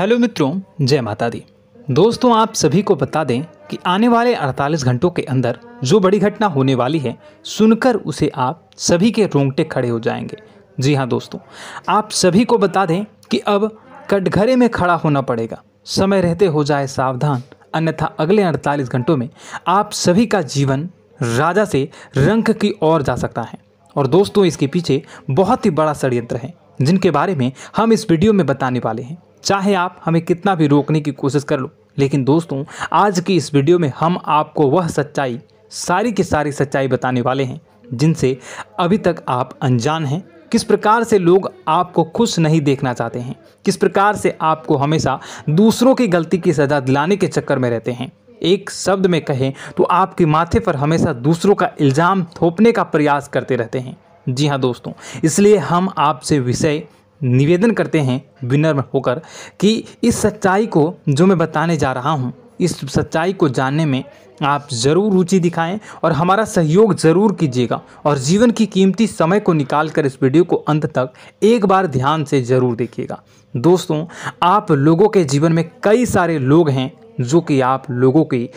Hello मित्रों, जय माता दी। दोस्तों, आप सभी को बता दें कि आने वाले 48 घंटों के अंदर जो बड़ी घटना होने वाली है, सुनकर उसे आप सभी के रोंगटे खड़े हो जाएंगे। जी हाँ दोस्तों, आप सभी को बता दें कि अब कटघरे में खड़ा होना पड़ेगा। समय रहते हो जाए सावधान, अन्यथा अगले 48 घंटों में आप सभी का जीवन राजा से रंक की ओर जा सकता है। और दोस्तों, इसके पीछे बहुत ही बड़ा षड्यंत्र है, जिनके बारे में हम इस वीडियो में बताने वाले हैं। चाहे आप हमें कितना भी रोकने की कोशिश कर लो, लेकिन दोस्तों, आज की इस वीडियो में हम आपको वह सच्चाई, सारी की सारी सच्चाई बताने वाले हैं जिनसे अभी तक आप अनजान हैं। किस प्रकार से लोग आपको खुश नहीं देखना चाहते हैं, किस प्रकार से आपको हमेशा दूसरों की गलती की सज़ा दिलाने के चक्कर में रहते हैं। एक शब्द में कहें तो आपके माथे पर हमेशा दूसरों का इल्ज़ाम थोपने का प्रयास करते रहते हैं। जी हाँ दोस्तों, इसलिए हम आपसे विषय निवेदन करते हैं विनम्र होकर कि इस सच्चाई को जो मैं बताने जा रहा हूँ, इस सच्चाई को जानने में आप ज़रूर रुचि दिखाएं और हमारा सहयोग ज़रूर कीजिएगा। और जीवन की कीमती समय को निकाल कर इस वीडियो को अंत तक एक बार ध्यान से ज़रूर देखिएगा। दोस्तों, आप लोगों के जीवन में कई सारे लोग हैं जो कि आप लोगों की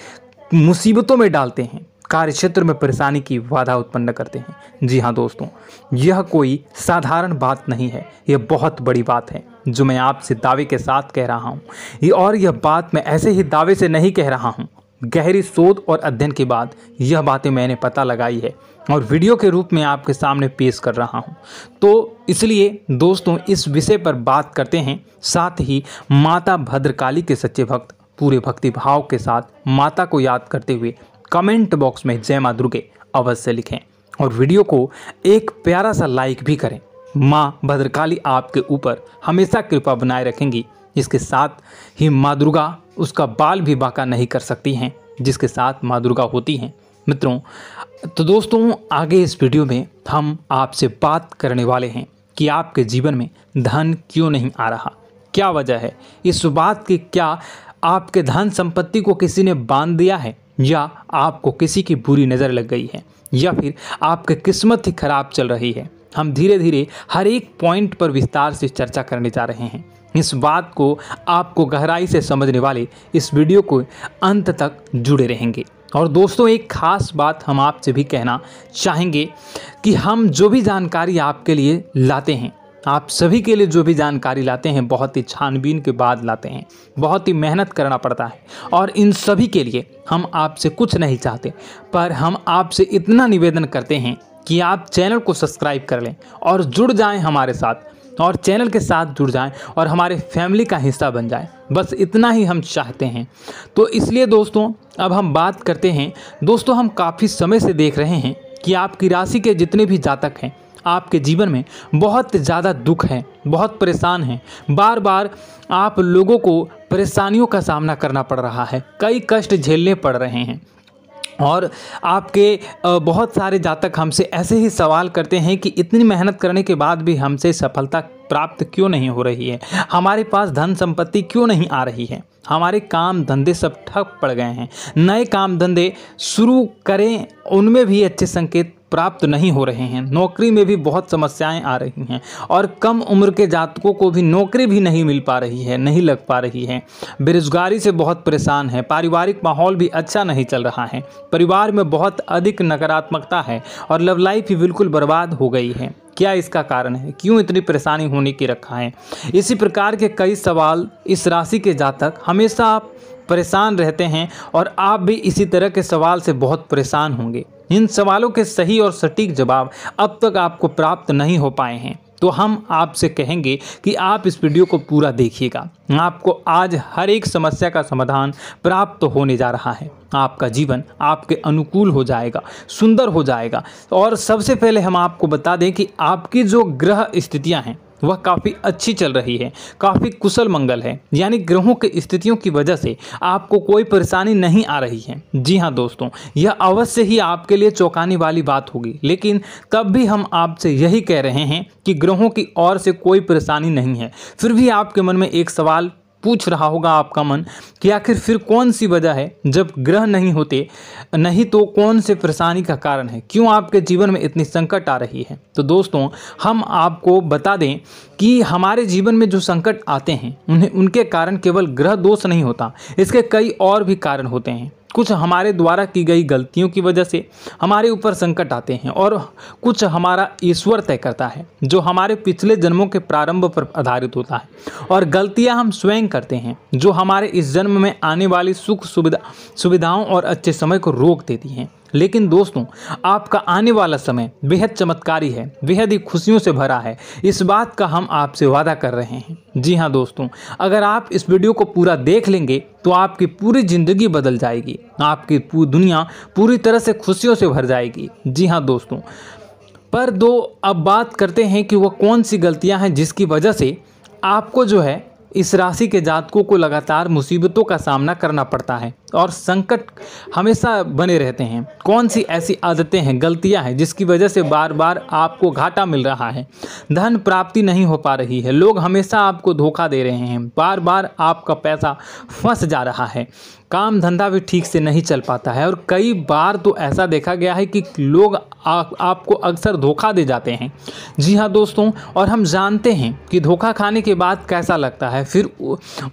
मुसीबतों में डालते हैं, कार्य क्षेत्र में परेशानी की बाधा उत्पन्न करते हैं। जी हाँ दोस्तों, यह कोई साधारण बात नहीं है, यह बहुत बड़ी बात है जो मैं आपसे दावे के साथ कह रहा हूँ। और यह बात मैं ऐसे ही दावे से नहीं कह रहा हूँ, गहरी शोध और अध्ययन के बाद यह बातें मैंने पता लगाई है और वीडियो के रूप में आपके सामने पेश कर रहा हूँ। तो इसलिए दोस्तों, इस विषय पर बात करते हैं। साथ ही माता भद्रकाली के सच्चे भक्त पूरे भक्ति भाव के साथ माता को याद करते हुए कमेंट बॉक्स में जय मां दुर्गे अवश्य लिखें और वीडियो को एक प्यारा सा लाइक भी करें। मां भद्रकाली आपके ऊपर हमेशा कृपा बनाए रखेंगी। इसके साथ ही मां दुर्गा उसका बाल भी बांका नहीं कर सकती हैं, जिसके साथ मां दुर्गा होती हैं। मित्रों, तो दोस्तों, आगे इस वीडियो में हम आपसे बात करने वाले हैं कि आपके जीवन में धन क्यों नहीं आ रहा, क्या वजह है इस बात की। क्या आपके धन संपत्ति को किसी ने बांध दिया है, या आपको किसी की बुरी नज़र लग गई है, या फिर आपकी किस्मत ही खराब चल रही है। हम धीरे धीरे हर एक पॉइंट पर विस्तार से चर्चा करने जा रहे हैं। इस बात को आपको गहराई से समझने वाले इस वीडियो को अंत तक जुड़े रहेंगे। और दोस्तों, एक खास बात हम आपसे भी कहना चाहेंगे कि हम जो भी जानकारी आपके लिए लाते हैं, आप सभी के लिए जो भी जानकारी लाते हैं, बहुत ही छानबीन के बाद लाते हैं, बहुत ही मेहनत करना पड़ता है। और इन सभी के लिए हम आपसे कुछ नहीं चाहते, पर हम आपसे इतना निवेदन करते हैं कि आप चैनल को सब्सक्राइब कर लें और जुड़ जाएं हमारे साथ, और चैनल के साथ जुड़ जाएं और हमारे फैमिली का हिस्सा बन जाएं। बस इतना ही हम चाहते हैं। तो इसलिए दोस्तों, अब हम बात करते हैं। दोस्तों, हम काफ़ी समय से देख रहे हैं कि आपकी राशि के जितने भी जातक हैं, आपके जीवन में बहुत ज़्यादा दुख है, बहुत परेशान हैं। बार बार आप लोगों को परेशानियों का सामना करना पड़ रहा है, कई कष्ट झेलने पड़ रहे हैं। और आपके बहुत सारे जातक हमसे ऐसे ही सवाल करते हैं कि इतनी मेहनत करने के बाद भी हमसे सफलता प्राप्त क्यों नहीं हो रही है, हमारे पास धन संपत्ति क्यों नहीं आ रही है, हमारे काम धंधे सब ठप पड़ गए हैं, नए काम धंधे शुरू करें उनमें भी अच्छे संकेत प्राप्त नहीं हो रहे हैं, नौकरी में भी बहुत समस्याएं आ रही हैं, और कम उम्र के जातकों को भी नौकरी भी नहीं मिल पा रही है, नहीं लग पा रही है, बेरोजगारी से बहुत परेशान है, पारिवारिक माहौल भी अच्छा नहीं चल रहा है, परिवार में बहुत अधिक नकारात्मकता है और लव लाइफ भी बिल्कुल बर्बाद हो गई है। क्या इसका कारण है, क्यों इतनी परेशानी होने की रखा है? इसी प्रकार के कई सवाल इस राशि के जातक हमेशा परेशान रहते हैं, और आप भी इसी तरह के सवाल से बहुत परेशान होंगे। इन सवालों के सही और सटीक जवाब अब तक आपको प्राप्त नहीं हो पाए हैं, तो हम आपसे कहेंगे कि आप इस वीडियो को पूरा देखिएगा। आपको आज हर एक समस्या का समाधान प्राप्त होने जा रहा है। आपका जीवन आपके अनुकूल हो जाएगा, सुंदर हो जाएगा। और सबसे पहले हम आपको बता दें कि आपकी जो ग्रह स्थितियां हैं वह काफ़ी अच्छी चल रही है, काफ़ी कुशल मंगल है, यानी ग्रहों की स्थितियों की वजह से आपको कोई परेशानी नहीं आ रही है। जी हाँ दोस्तों, यह अवश्य ही आपके लिए चौंकाने वाली बात होगी, लेकिन तब भी हम आपसे यही कह रहे हैं कि ग्रहों की ओर से कोई परेशानी नहीं है। फिर भी आपके मन में एक सवाल पूछ रहा होगा आपका मन कि आखिर फिर कौन सी वजह है, जब ग्रह नहीं होते नहीं तो कौन से परेशानी का कारण है, क्यों आपके जीवन में इतनी संकट आ रही है। तो दोस्तों हम आपको बता दें कि हमारे जीवन में जो संकट आते हैं उनके कारण केवल ग्रह दोष नहीं होता, इसके कई और भी कारण होते हैं। कुछ हमारे द्वारा की गई गलतियों की वजह से हमारे ऊपर संकट आते हैं और कुछ हमारा ईश्वर तय करता है, जो हमारे पिछले जन्मों के प्रारंभ पर आधारित होता है। और गलतियां हम स्वयं करते हैं, जो हमारे इस जन्म में आने वाली सुख सुविधाओं और अच्छे समय को रोक देती हैं। लेकिन दोस्तों आपका आने वाला समय बेहद चमत्कारी है, बेहद ही खुशियों से भरा है, इस बात का हम आपसे वादा कर रहे हैं। जी हाँ दोस्तों, अगर आप इस वीडियो को पूरा देख लेंगे तो आपकी पूरी ज़िंदगी बदल जाएगी, आपकी दुनिया पूरी तरह से खुशियों से भर जाएगी। जी हाँ दोस्तों, पर अब बात करते हैं कि वो कौन सी गलतियाँ हैं जिसकी वजह से आपको जो है इस राशि के जातकों को लगातार मुसीबतों का सामना करना पड़ता है और संकट हमेशा बने रहते हैं। कौन सी ऐसी आदतें हैं, गलतियां हैं जिसकी वजह से बार बार आपको घाटा मिल रहा है, धन प्राप्ति नहीं हो पा रही है, लोग हमेशा आपको धोखा दे रहे हैं, बार बार आपका पैसा फंस जा रहा है, काम धंधा भी ठीक से नहीं चल पाता है और कई बार तो ऐसा देखा गया है कि लोग आपको अक्सर धोखा दे जाते हैं। जी हाँ दोस्तों, और हम जानते हैं कि धोखा खाने के बाद कैसा लगता है, फिर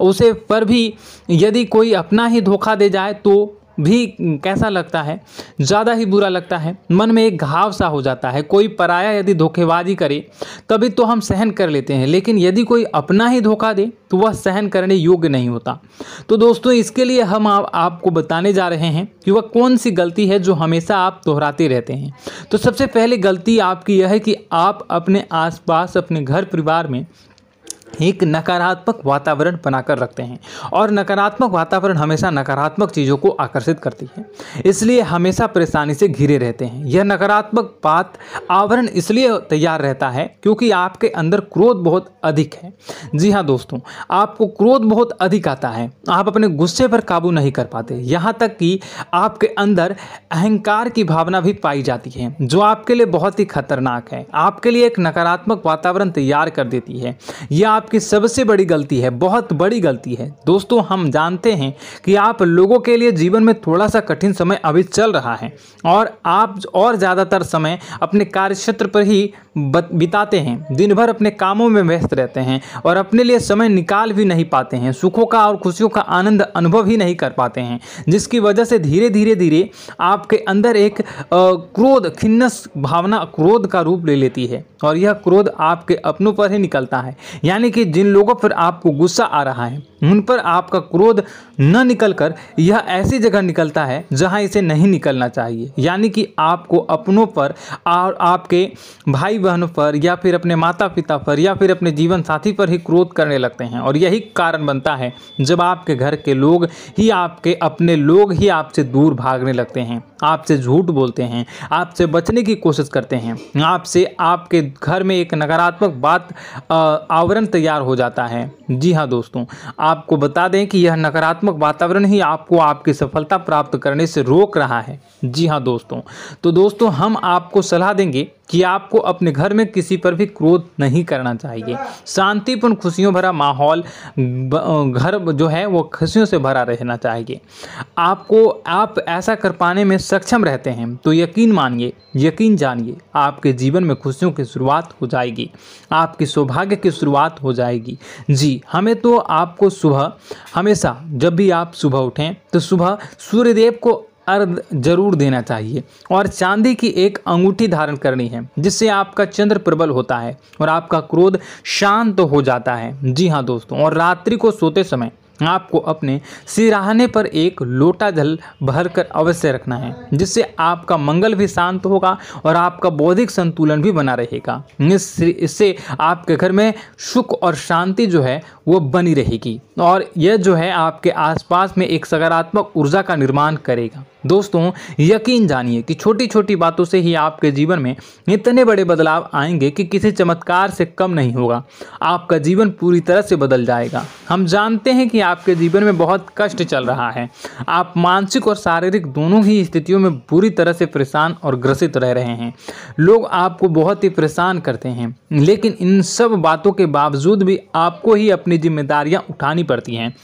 उसे पर भी यदि कोई अपना ही धोखा दे जाए तो भी कैसा लगता है, ज़्यादा ही बुरा लगता है, मन में एक घाव सा हो जाता है। कोई पराया यदि धोखेबाजी करे तभी तो हम सहन कर लेते हैं, लेकिन यदि कोई अपना ही धोखा दे तो वह सहन करने योग्य नहीं होता। तो दोस्तों इसके लिए हम आपको बताने जा रहे हैं कि वह कौन सी गलती है जो हमेशा आप दोहराते रहते हैं। तो सबसे पहले गलती आपकी यह है कि आप अपने आसपास, अपने घर परिवार में एक नकारात्मक वातावरण बनाकर रखते हैं और नकारात्मक वातावरण हमेशा नकारात्मक चीज़ों को आकर्षित करती है, इसलिए हमेशा परेशानी से घिरे रहते हैं। यह नकारात्मक आवरण इसलिए तैयार रहता है क्योंकि आपके अंदर क्रोध बहुत अधिक है। जी हाँ दोस्तों, आपको क्रोध बहुत अधिक आता है, आप अपने गुस्से पर काबू नहीं कर पाते, यहाँ तक कि आपके अंदर अहंकार की भावना भी पाई जाती है, जो आपके लिए बहुत ही खतरनाक है, आपके लिए एक नकारात्मक वातावरण तैयार कर देती है। यह आपकी सबसे बड़ी गलती है, बहुत बड़ी गलती है। दोस्तों हम जानते हैं कि आप लोगों के लिए जीवन में थोड़ा सा कठिन समय अभी चल रहा है और आप और ज़्यादातर समय अपने कार्यक्षेत्र पर ही बिताते हैं, दिन भर अपने कामों में व्यस्त रहते हैं और अपने लिए समय निकाल भी नहीं पाते हैं, सुखों का और खुशियों का आनंद अनुभव ही नहीं कर पाते हैं, जिसकी वजह से धीरे धीरे आपके अंदर एक क्रोध, खिन्नस भावना क्रोध का रूप ले लेती है और यह क्रोध आपके अपनों पर ही निकलता है। यानी कि जिन लोगों पर आपको गुस्सा आ रहा है उन पर आपका क्रोध न निकलकर यह ऐसी जगह निकलता है जहां इसे नहीं निकलना चाहिए, यानी कि आपको अपनों पर और आपके भाई बहनों पर या फिर अपने माता पिता पर या फिर अपने जीवन साथी पर ही क्रोध करने लगते हैं। और यही कारण बनता है जब आपके घर के लोग ही, आपके अपने लोग ही आपसे दूर भागने लगते हैं, आपसे झूठ बोलते हैं, आपसे बचने की कोशिश करते हैं, आपके घर में एक नकारात्मक आवरण तैयार हो जाता है। जी हाँ दोस्तों, आपको बता दें कि यह नकारात्मक वातावरण ही आपको आपकी सफलता प्राप्त करने से रोक रहा है। जी हाँ दोस्तों, तो दोस्तों हम आपको सलाह देंगे कि आपको अपने घर में किसी पर भी क्रोध नहीं करना चाहिए। शांतिपूर्ण खुशियों भरा माहौल, घर जो है वो खुशियों से भरा रहना चाहिए। आप ऐसा कर पाने में सक्षम रहते हैं तो यकीन मानिए, यकीन जानिए, आपके जीवन में खुशियों की शुरुआत हो जाएगी, आपकी सौभाग्य की शुरुआत हो जाएगी। जी, हमें तो आपको सुबह, हमेशा जब भी आप सुबह उठें तो सुबह सूर्यदेव को अर्घ जरूर देना चाहिए और चांदी की एक अंगूठी धारण करनी है, जिससे आपका चंद्र प्रबल होता है और आपका क्रोध शांत हो जाता है। जी हाँ दोस्तों, और रात्रि को सोते समय आपको अपने सिरहाने पर एक लोटा जल भरकर अवश्य रखना है, जिससे आपका मंगल भी शांत होगा और आपका बौद्धिक संतुलन भी बना रहेगा। इससे आपके घर में सुख और शांति जो है वो बनी रहेगी और यह जो है आपके आसपास में एक सकारात्मक ऊर्जा का निर्माण करेगा। दोस्तों यकीन जानिए कि छोटी छोटी बातों से ही आपके जीवन में इतने बड़े बदलाव आएंगे कि किसी चमत्कार से कम नहीं होगा, आपका जीवन पूरी तरह से बदल जाएगा। हम जानते हैं कि आपके जीवन में बहुत कष्ट चल रहा है। आप मानसिक और शारीरिक दोनों ही स्थितियों में बुरी तरह से परेशान और ग्रसित रह रहे हैं। लोग आपको बहुत ही परेशान करते हैं, लेकिन इन सब बातों के बावजूद भी आपको ही अपनी जिम्मेदारियां उठानी पड़ती हैं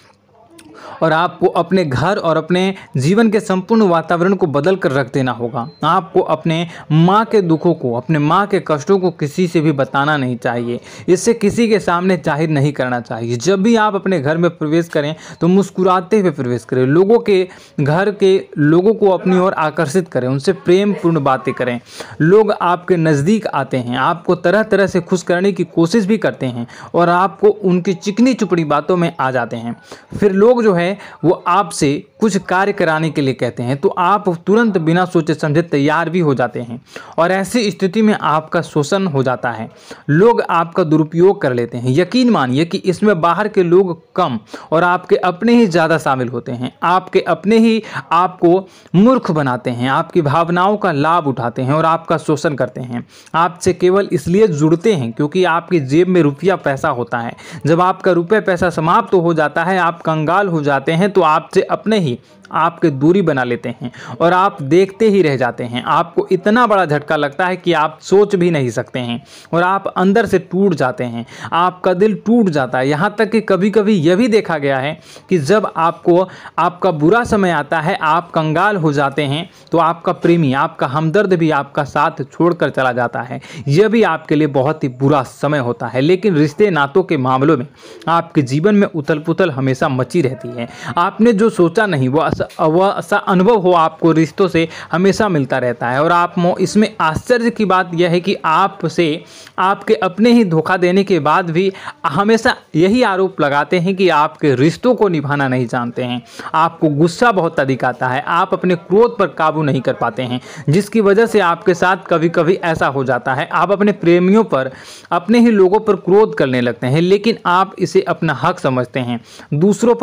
और आपको अपने घर और अपने जीवन के संपूर्ण वातावरण को बदल कर रख देना होगा। आपको अपने माँ के दुखों को, अपने माँ के कष्टों को किसी से भी बताना नहीं चाहिए। इससे किसी के सामने जाहिर नहीं करना चाहिए। जब भी आप अपने घर में प्रवेश करें तो मुस्कुराते हुए प्रवेश करें। लोगों के घर के लोगों को अपनी ओर आकर्षित करें, उनसे प्रेम पूर्ण बातें करें। लोग आपके नज़दीक आते हैं, आपको तरह तरह से खुश करने की कोशिश भी करते हैं और आपको उनकी चिकनी चुपड़ी बातों में आ जाते हैं। फिर लोग जो है वो आपसे कुछ कार्य कराने के लिए कहते हैं तो आप तुरंत बिना सोचे समझे तैयार भी हो जाते हैं और ऐसी स्थिति में आपका शोषण हो जाता है। लोग आपका दुरुपयोग कर लेते हैं। यकीन मानिए कि इसमें बाहर के लोग कम और आपके अपने ही ज़्यादा शामिल होते हैं। आपके अपने ही आपको मूर्ख बनाते हैं, आपकी भावनाओं का लाभ उठाते हैं और आपका शोषण करते हैं। आपसे केवल इसलिए जुड़ते हैं क्योंकि आपकी जेब में रुपया पैसा होता है। जब आपका रुपया पैसा समाप्त हो जाता है, आप कंगाल हो जाते हैं, तो आपसे अपने ही आपके दूरी बना लेते हैं और आप देखते ही रह जाते हैं। आपको इतना बड़ा झटका लगता है कि आप सोच भी नहीं सकते हैं और आप अंदर से टूट जाते हैं। आपका दिल टूट जाता है। यहाँ तक कि कभी कभी यह भी देखा गया है कि जब आपको आपका बुरा समय आता है, आप कंगाल हो जाते हैं, तो आपका प्रेमी, आपका हमदर्द भी आपका साथ छोड़कर चला जाता है। यह भी आपके लिए बहुत ही बुरा समय होता है। लेकिन रिश्ते नातों के मामलों में आपके जीवन में उथल पुथल हमेशा मची रहती है। आपने जो सोचा नहीं वह ऐसा अनुभव हो आपको रिश्तों से हमेशा मिलता रहता है। और आप इसमें आश्चर्य की बात यह है कि आपसे आपके अपने ही धोखा देने के बाद भी हमेशा यही आरोप लगाते हैं कि आपके रिश्तों को निभाना नहीं जानते हैं। आपको गुस्सा बहुत अधिक आता है, आप अपने क्रोध पर काबू नहीं कर पाते हैं, जिसकी वजह से आपके साथ कभी कभी ऐसा हो जाता है आप अपने प्रेमियों पर, अपने ही लोगों पर क्रोध करने लगते हैं, लेकिन आप इसे अपना हक समझते हैं। दूसरों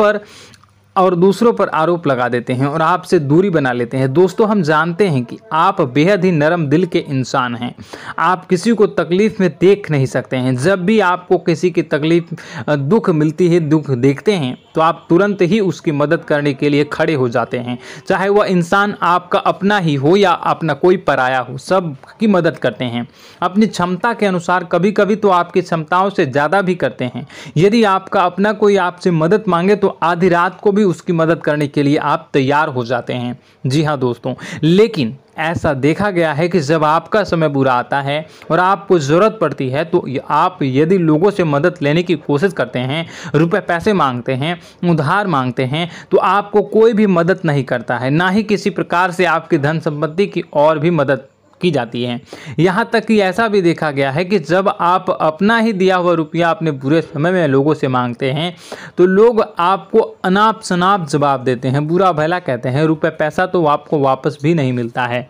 पर आरोप लगा देते हैं और आपसे दूरी बना लेते हैं। दोस्तों, हम जानते हैं कि आप बेहद ही नरम दिल के इंसान हैं। आप किसी को तकलीफ में देख नहीं सकते हैं। जब भी आपको किसी की तकलीफ, दुख मिलती है, दुख देखते हैं, तो आप तुरंत ही उसकी मदद करने के लिए खड़े हो जाते हैं। चाहे वह इंसान आपका अपना ही हो या अपना कोई पराया हो, सब की मदद करते हैं अपनी क्षमता के अनुसार। कभी कभी तो आपकी क्षमताओं से ज़्यादा भी करते हैं। यदि आपका अपना कोई आपसे मदद मांगे तो आधी रात को भी उसकी मदद करने के लिए आप तैयार हो जाते हैं। जी हाँ दोस्तों, लेकिन ऐसा देखा गया है कि जब आपका समय बुरा आता है और आपको ज़रूरत पड़ती है तो आप यदि लोगों से मदद लेने की कोशिश करते हैं, रुपए पैसे मांगते हैं, उधार मांगते हैं, तो आपको कोई भी मदद नहीं करता है। ना ही किसी प्रकार से आपकी धन संपत्ति की और भी मदद की जाती है। यहाँ तक कि ऐसा भी देखा गया है कि जब आप अपना ही दिया हुआ रुपया अपने बुरे समय में लोगों से मांगते हैं तो लोग आपको अनाप शनाप जवाब देते हैं, बुरा भला कहते हैं। रुपए पैसा तो आपको वापस भी नहीं मिलता है।